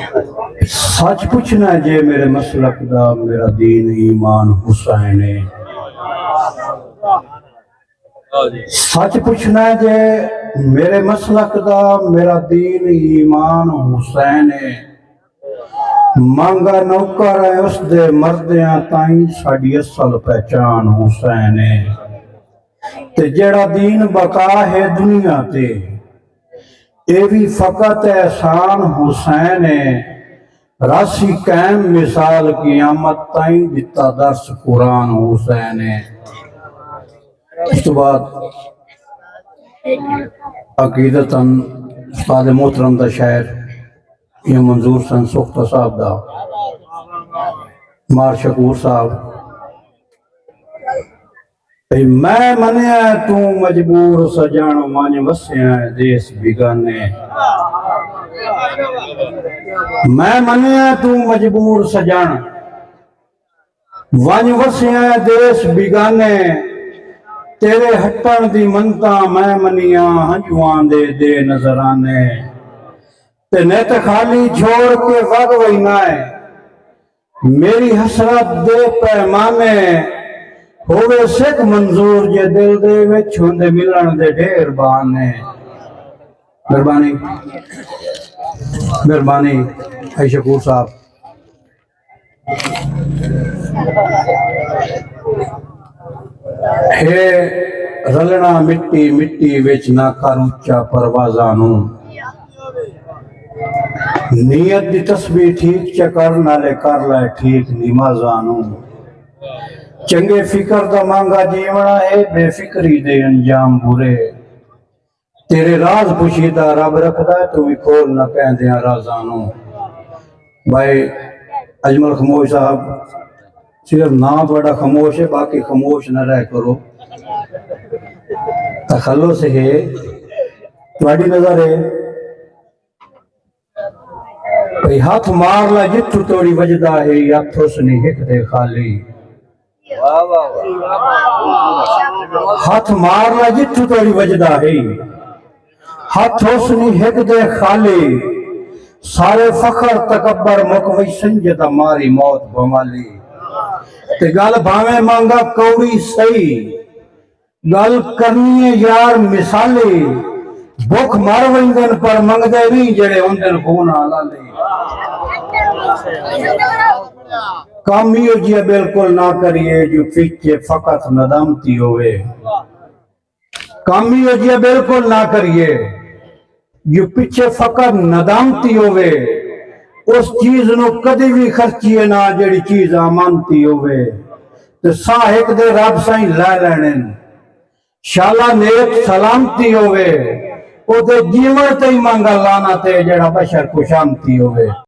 सच पूछना जे मेरे मसलक दा मेरा दीन ईमान हुसैन है। सच पूछना जे मेरे मसलक दा मेरा दीन ईमान हुसैन है। मांगा नौकर है उस दे मर्दियां ताई साडी असल पहचान हुसैन है। ते जेड़ा दीन बका है दुनिया ते ये भी फकत एहसान हुसैन है। राशि कैम मिसाल क़यामत ताई दिता दर्स कुरान हुसैन है। इस तो बाद अकीदतन उस्ताद मोहतरम दा शायर ये मंजूर सन सुख्ता साहब दा मार शकूर साहब। मैं मनिया तू मजबूर सजण वंज वसिया देश बिगाने। मैं मनिया तू मजबूर सजण वंज वसिया देश बिगाने। तेरे हटण दी मनता मैं मनिया हंजुआं दे नजराने। ते ने ते खाली छोड़ के वग वहीना है मेरी हसरत दे पैमाने। होवे सिख मंजूर जे दिल दे विच हुंदे मिलन दे ढेर बहाने। मेहरबानी मेहरबानी है शकूर साहब। हे रलना मिट्टी मिट्टी विच ना कर उच्चा परवाज़ां नूं। नीयत दी तस्बीह ठीक चकर नाले कर लै ठीक नमाज़ां नूं। चंगे फिकर दा मांगा जीवना है बेफिक्री दे अंजाम बुरे। तेरे राज पुशीदा रब रखदा तू भी खोल ना कहंदियां राज़ां नूं। भाई अजमल खमोश साहब सिर्फ नाम बड़ा खमोश है बाकी खमोश न रह करो। तखल्लुस है तुम्हारी नजर है भाई हाथ मार ला जिथू तोड़ी वजदा है या थोसनी हिक दे खाली। हाथ मार ला जिथू तोड़ी वजदा है हाथ थोसनी हिक दे खाली। सारे फखर तकबर मुकवई संजदा मारी मौत बमाली। ते गल भावे मांगा कौड़ी सही गल करनी है यार मिसाली। भुख मर वंदन पर मंगदे नहीं जेड़े होंदन खून हलाले। काम ही जी बिल्कुल ना करिए जो पीछे फकत नदामती होवे। काम ही जी बिल्कुल ना करिए जो पीछे फकत नदामती होवे। उस चीज नु कदी भी खर्चिए ना जेड़ी चीज अमानती होवे। ते साहिक दे रब साईं लै लैने शाला नेक सलामती होवे। ओदे जीवन ते ही मंगा लाना ते जेड़ा बशर को शांति होवे।